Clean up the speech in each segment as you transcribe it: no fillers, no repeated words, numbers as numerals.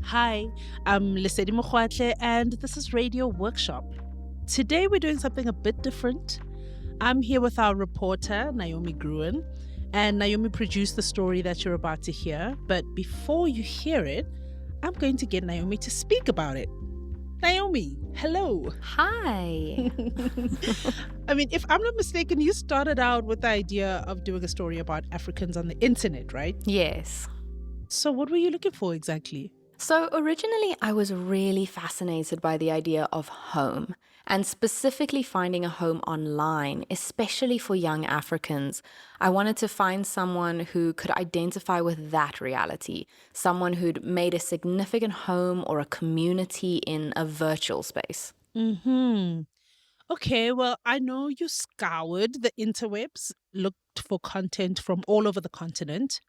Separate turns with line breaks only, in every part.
Hi, I'm Lesedi Mokgwatle and this is Radio Workshop. Today we're doing something a bit different. I'm here with our reporter, Naomi Gruen, and Naomi produced the story that you're about to hear. But before you hear it, I'm going to get Naomi to speak about it. Naomi, hello.
Hi.
I mean, if I'm not mistaken, you started out with the idea of doing a story about Africans on the internet, right?
Yes.
So, what were you looking for exactly?
So originally, I was really fascinated by the idea of home, and specifically finding a home online, especially for young Africans. I wanted to find someone who could identify with that reality, someone who'd made a significant home or a community in a virtual space.
Hmm. Okay, well, I know you scoured the interwebs, looked for content from all over the continent.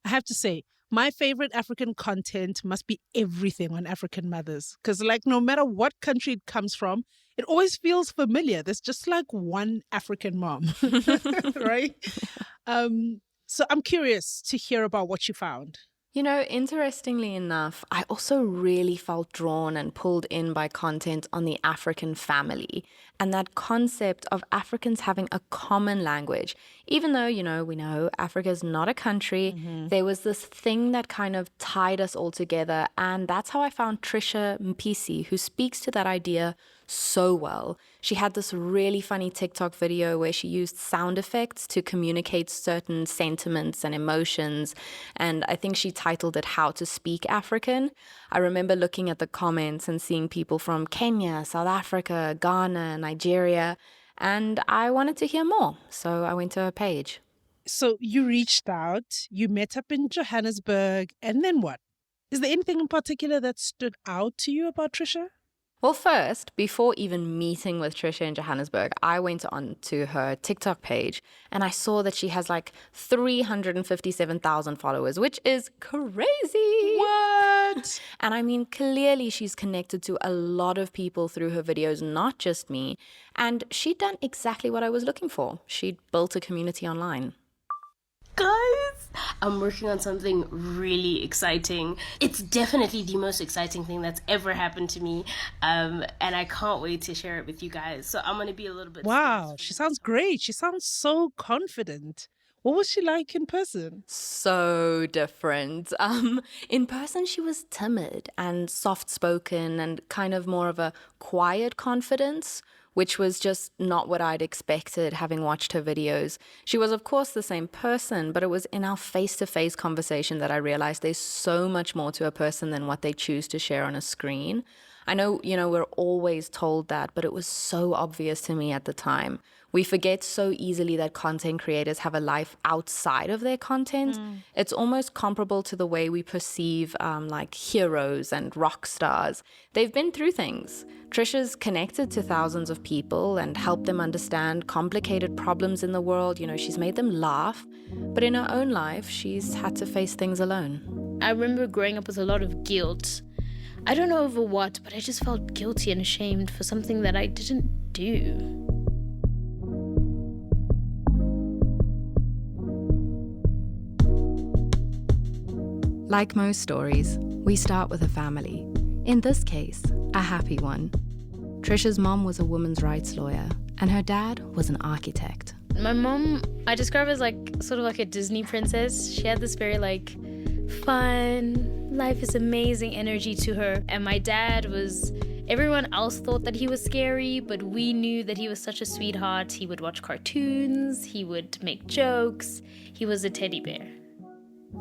I have to say, my favorite African content must be everything on African mothers. Because, like, no matter what country it comes from, it always feels familiar. There's just like one African mom, right? So I'm curious to hear about what you found.
You know, interestingly enough, I also really felt drawn and pulled in by content on the African family and that concept of Africans having a common language. Even though, we know Africa's not a country, there was this thing that kind of tied us all together. And that's how I found Trisha Mpisi, who speaks to that idea so well. She had this really funny TikTok video where she used sound effects to communicate certain sentiments and emotions. And I think she titled it How to Speak African. I remember looking at the comments and seeing people from Kenya, South Africa, Ghana, Nigeria, and I wanted to hear more. So I went to her page.
So you reached out, you met up in Johannesburg, and then what? Is there anything in particular that stood out to you about Trisha?
Well, first, before even meeting with Trisha in Johannesburg, I went on to her TikTok page and I saw that she has like 357,000 followers, which is crazy.
What?
And I mean, clearly she's connected to a lot of people through her videos, not just me. And she'd done exactly what I was looking for. She'd built a community online.
Guys, I'm working on something really exciting. It's definitely the most exciting thing that's ever happened to me, and I can't wait to share it with you guys. So I'm gonna be a little bit.
Wow, she sounds great. She sounds so confident. What was she like in person?
So different. In person, she was timid and soft spoken and kind of more of a quiet confidence, which was just not what I'd expected having watched her videos. She was, of course, the same person, but it was in our face to face conversation that I realized there's so much more to a person than what they choose to share on a screen. I know, we're always told that, but it was so obvious to me at the time. We forget so easily that content creators have a life outside of their content. It's almost comparable to the way we perceive like heroes and rock stars. They've been through things. Trisha's connected to thousands of people and helped them understand complicated problems in the world. She's made them laugh, but in her own life, she's had to face things alone.
I remember growing up with a lot of guilt. I don't know over what, but I just felt guilty and ashamed for something that I didn't do.
Like most stories, we start with a family. In this case, a happy one. Trisha's mom was a women's rights lawyer, and her dad was an architect.
My mom, I describe her as sort of like a Disney princess. She had this very fun, life is amazing energy to her. And my dad everyone else thought that he was scary, but we knew that he was such a sweetheart. He would watch cartoons, he would make jokes, he was a teddy bear.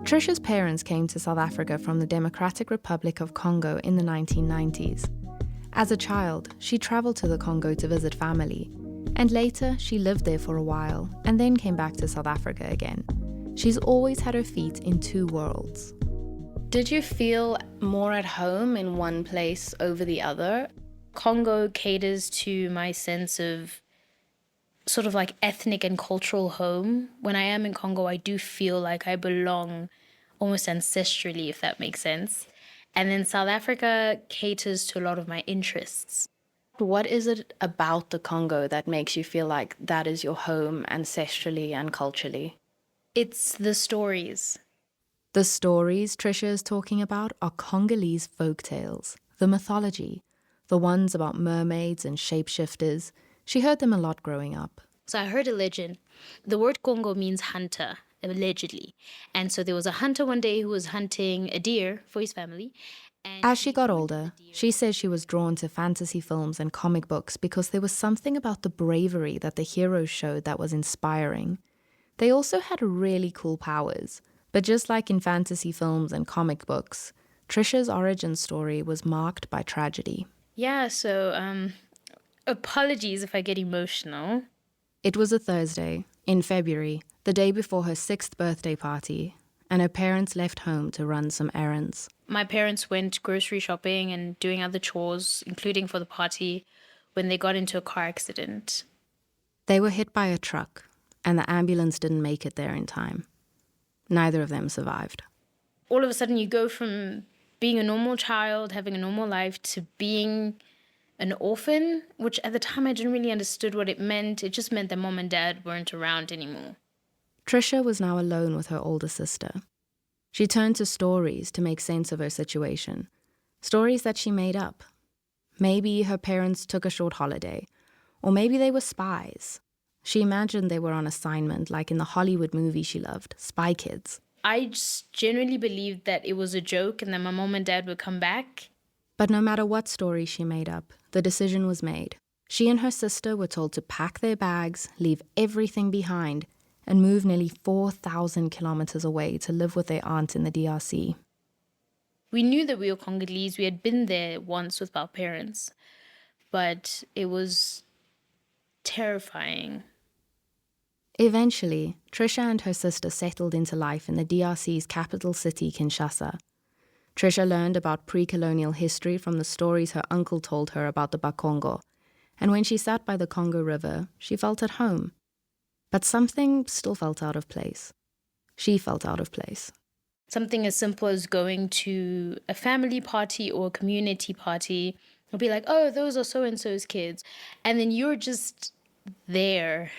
Trisha's parents came to South Africa from the Democratic Republic of Congo in the 1990s. As a child, she traveled to the Congo to visit family, and later she lived there for a while and then came back to South Africa again. She's always had her feet in two worlds. Did you feel more at home in one place over the other?
Congo caters to my sense of sort of ethnic and cultural home. When I am in Congo, I do feel like I belong almost ancestrally, if that makes sense. And then South Africa caters to a lot of my interests.
What is it about the Congo that makes you feel like that is your home ancestrally and culturally?
It's the stories.
The stories Trisha is talking about are Congolese folk tales, the mythology, the ones about mermaids and shapeshifters. She heard them a lot growing up.
So I heard a legend. The word Congo means hunter, allegedly. And so there was a hunter one day who was hunting a deer for his family. And
As she got older, she says she was drawn to fantasy films and comic books because there was something about the bravery that the heroes showed that was inspiring. They also had really cool powers. But just like in fantasy films and comic books, Trisha's origin story was marked by tragedy.
Yeah, so apologies if I get emotional.
It was a Thursday, in February, the day before her 6th birthday party, and her parents left home to run some errands.
My parents went grocery shopping and doing other chores, including for the party, when they got into a car accident.
They were hit by a truck, and the ambulance didn't make it there in time. Neither of them survived.
All of a sudden, you go from being a normal child, having a normal life, to being an orphan, which at the time I didn't really understand what it meant. It just meant that mom and dad weren't around anymore.
Trisha was now alone with her older sister. She turned to stories to make sense of her situation. Stories that she made up. Maybe her parents took a short holiday, or maybe they were spies. She imagined they were on assignment, like in the Hollywood movie she loved, Spy Kids.
I just genuinely believed that it was a joke and that my mom and dad would come back.
But no matter what story she made up, the decision was made. She and her sister were told to pack their bags, leave everything behind, and move nearly 4,000 kilometers away to live with their aunt in the DRC.
We knew that we were Congolese. We had been there once with our parents. But it was terrifying.
Eventually, Trisha and her sister settled into life in the DRC's capital city, Kinshasa. Trisha learned about pre-colonial history from the stories her uncle told her about the Bakongo, and when she sat by the Congo River, she felt at home. But something still felt out of place. She felt out of place.
Something as simple as going to a family party or a community party, will be like, oh, those are so-and-so's kids. And then you're just there.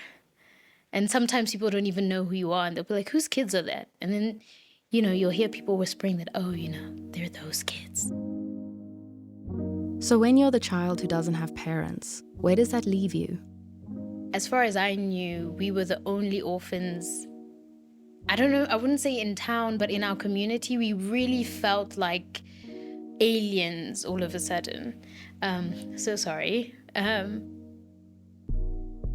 And sometimes people don't even know who you are. And they'll be like, whose kids are that? And then, you'll hear people whispering that, oh, they're those kids.
So when you're the child who doesn't have parents, where does that leave you?
As far as I knew, we were the only orphans. I don't know, I wouldn't say in town, but in our community, we really felt like aliens all of a sudden. So sorry.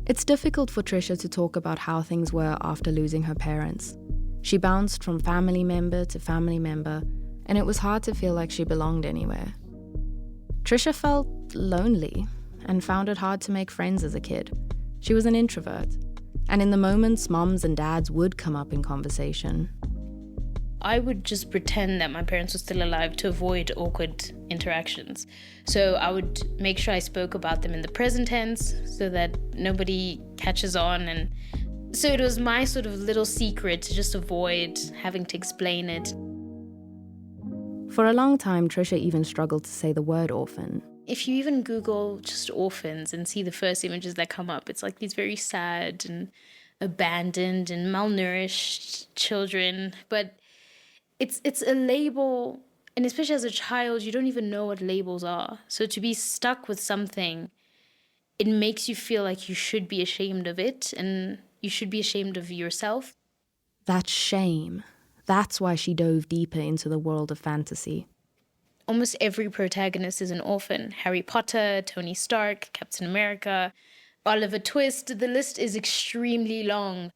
It's difficult for Trisha to talk about how things were after losing her parents. She bounced from family member to family member, and it was hard to feel like she belonged anywhere. Trisha felt lonely and found it hard to make friends as a kid. She was an introvert, and in the moments moms and dads would come up in conversation,
I would just pretend that my parents were still alive to avoid awkward interactions. So I would make sure I spoke about them in the present tense so that nobody catches on. And so it was my sort of little secret to just avoid having to explain it.
For a long time, Trisha even struggled to say the word orphan.
If you even Google just orphans and see the first images that come up, it's like these very sad and abandoned and malnourished children. But it's a label, and especially as a child, you don't even know what labels are. So to be stuck with something, it makes you feel like you should be ashamed of it, and you should be ashamed of yourself.
That shame. That's why she dove deeper into the world of fantasy.
Almost every protagonist is an orphan. Harry Potter, Tony Stark, Captain America, Oliver Twist. The list is extremely long.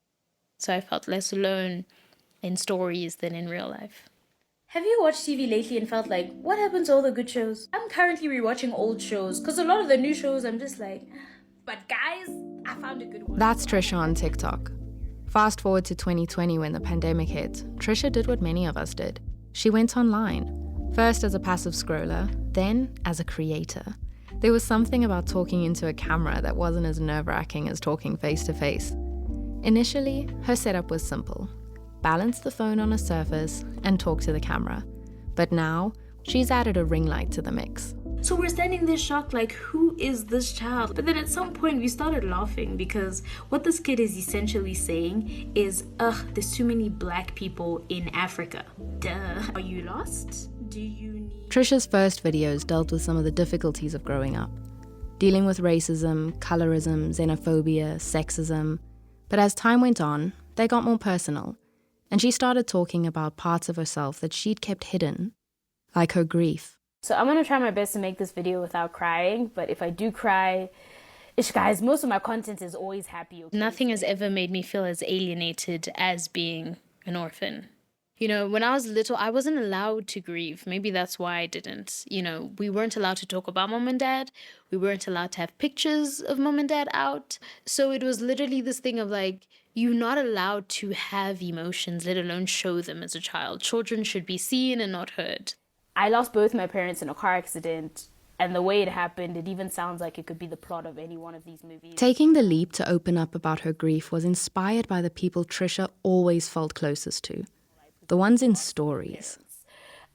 So I felt less alone in stories than in real life.
Have you watched TV lately and felt like, what happened to all the good shows? I'm currently rewatching old shows, because a lot of the new shows I'm just like, but guys, I found a good one.
That's Trisha on TikTok. Fast forward to 2020 when the pandemic hit, Trisha did what many of us did. She went online, first as a passive scroller, then as a creator. There was something about talking into a camera that wasn't as nerve-wracking as talking face-to-face. Initially, her setup was simple. Balance the phone on a surface and talk to the camera. But now, she's added a ring light to the mix.
So we're standing there shocked, like, who is this child? But then at some point we started laughing because what this kid is essentially saying is, there's too many black people in Africa. Duh. Are you lost? Do you need...
Trisha's first videos dealt with some of the difficulties of growing up, dealing with racism, colorism, xenophobia, sexism. But as time went on, they got more personal, and she started talking about parts of herself that she'd kept hidden, like her grief.
So I'm gonna try my best to make this video without crying, but if I do cry, guys, most of my content is always happy. Okay?
Nothing has ever made me feel as alienated as being an orphan. You know, when I was little, I wasn't allowed to grieve. Maybe that's why I didn't. You know, we weren't allowed to talk about mom and dad. We weren't allowed to have pictures of mom and dad out. So it was literally this thing of like, you're not allowed to have emotions, let alone show them as a child. Children should be seen and not heard.
I lost both my parents in a car accident, and the way it happened, it even sounds like it could be the plot of any one of these movies.
Taking the leap to open up about her grief was inspired by the people Trisha always felt closest to, the ones in stories.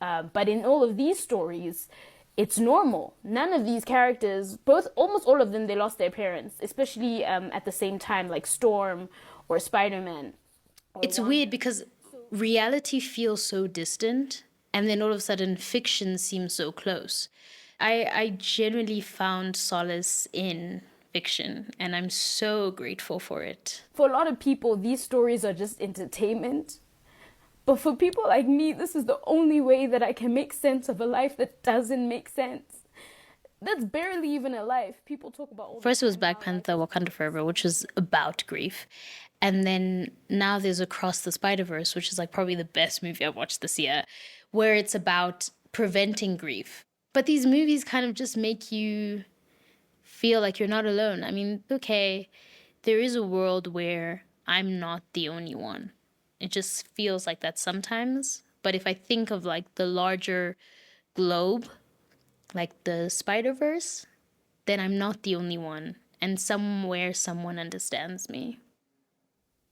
But in all of these stories, it's normal. None of these characters, almost all of them, they lost their parents, especially at the same time, like Storm or Spider-Man.
It's weird because reality feels so distant, and then all of a sudden fiction seems so close. I genuinely found solace in fiction, and I'm so grateful for it.
For a lot of people, these stories are just entertainment. But for people like me, this is the only way that I can make sense of a life that doesn't make sense. That's barely even a life. People talk about...
First it was Black Panther, Wakanda Forever, which was about grief. And then now there's Across the Spider-Verse, which is like probably the best movie I've watched this year, where it's about preventing grief. But these movies kind of just make you feel like you're not alone. I mean, okay, there is a world where I'm not the only one. It just feels like that sometimes. But if I think of like the larger globe, like the Spider-Verse, then I'm not the only one. And somewhere someone understands me.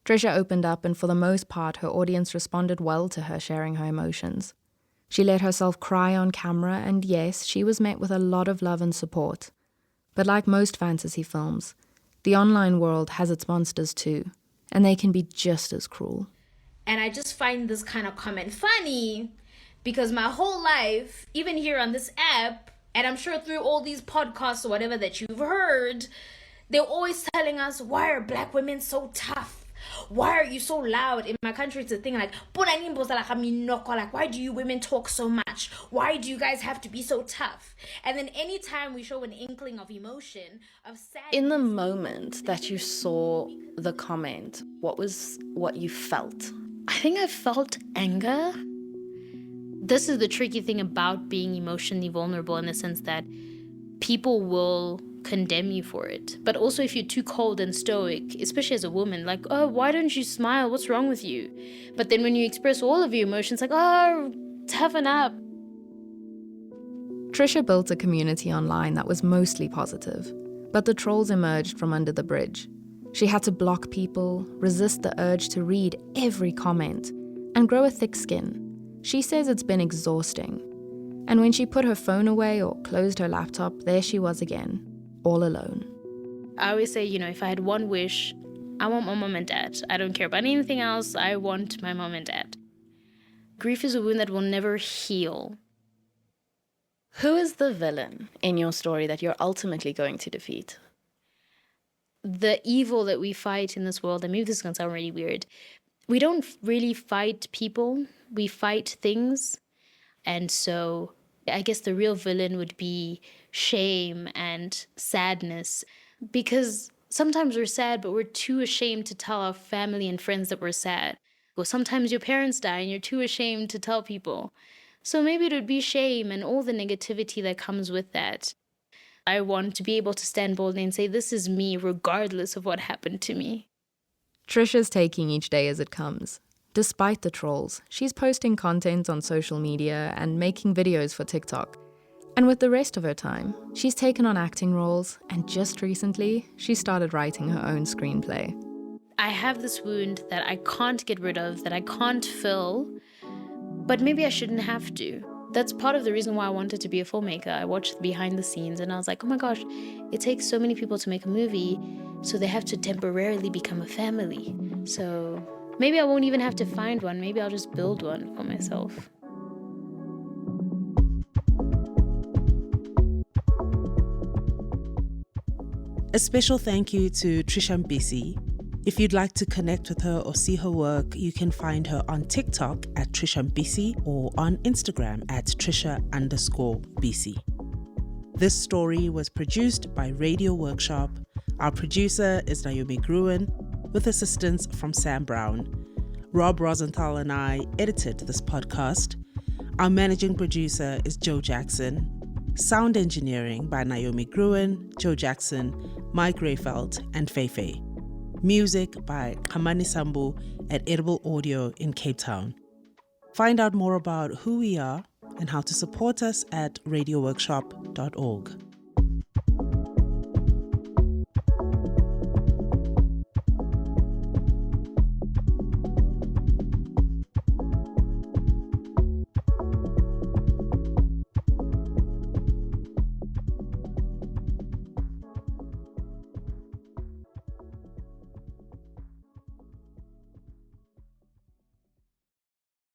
Trisha opened up, and for the most part, her audience responded well to her sharing her emotions. She let herself cry on camera, and yes, she was met with a lot of love and support. But like most fantasy films, the online world has its monsters too, and they can be just as cruel.
And I just find this kind of comment funny because my whole life, even here on this app, and I'm sure through all these podcasts or whatever that you've heard, they're always telling us, why are black women so tough? Why are you so loud? In my country, it's a thing like, why do you women talk so much? Why do you guys have to be so tough? And then anytime we show an inkling of emotion, of sadness...
In the moment that you saw the comment, what was what you felt?
I think I felt anger. This is the tricky thing about being emotionally vulnerable, in the sense that people will condemn you for it. But also if you're too cold and stoic, especially as a woman, like, oh, why don't you smile? What's wrong with you? But then when you express all of your emotions, like, oh, toughen up.
Trisha built a community online that was mostly positive, but the trolls emerged from under the bridge. She had to block people, resist the urge to read every comment, and grow a thick skin. She says it's been exhausting. And when she put her phone away or closed her laptop, there she was again, all alone.
I always say, if I had one wish, I want my mom and dad. I don't care about anything else. I want my mom and dad. Grief is a wound that will never heal.
Who is the villain in your story that you're ultimately going to defeat?
The evil that we fight in this world, I mean, this is going to sound really weird. We don't really fight people. We fight things. And so I guess the real villain would be shame and sadness, because sometimes we're sad, but we're too ashamed to tell our family and friends that we're sad. Or sometimes your parents die and you're too ashamed to tell people. So maybe it would be shame and all the negativity that comes with that. I want to be able to stand boldly and say, this is me, regardless of what happened to me.
Trisha's taking each day as it comes. Despite the trolls, she's posting content on social media and making videos for TikTok. And with the rest of her time, she's taken on acting roles, and just recently, she started writing her own screenplay.
I have this wound that I can't get rid of, that I can't fill, but maybe I shouldn't have to. that's part of the reason why I wanted to be a filmmaker. I watched behind the scenes and I was like, oh my gosh, it takes so many people to make a movie, so they have to temporarily become a family. So maybe I won't even have to find one. Maybe I'll just build one for myself.
A special thank you to Trisha Mbisi. If you'd like to connect with her or see her work, you can find her on TikTok at Trisha Mbisi or on Instagram at Trisha_BC. This story was produced by Radio Workshop. Our producer is Naomi Gruen, with assistance from Sam Brown. Rob Rosenthal and I edited this podcast. Our managing producer is Joe Jackson. Sound engineering by Naomi Gruen, Joe Jackson, Mike Rayfeld, and Feifei. Music by Kamani Sambu at Edible Audio in Cape Town. Find out more about who we are and how to support us at radioworkshop.org.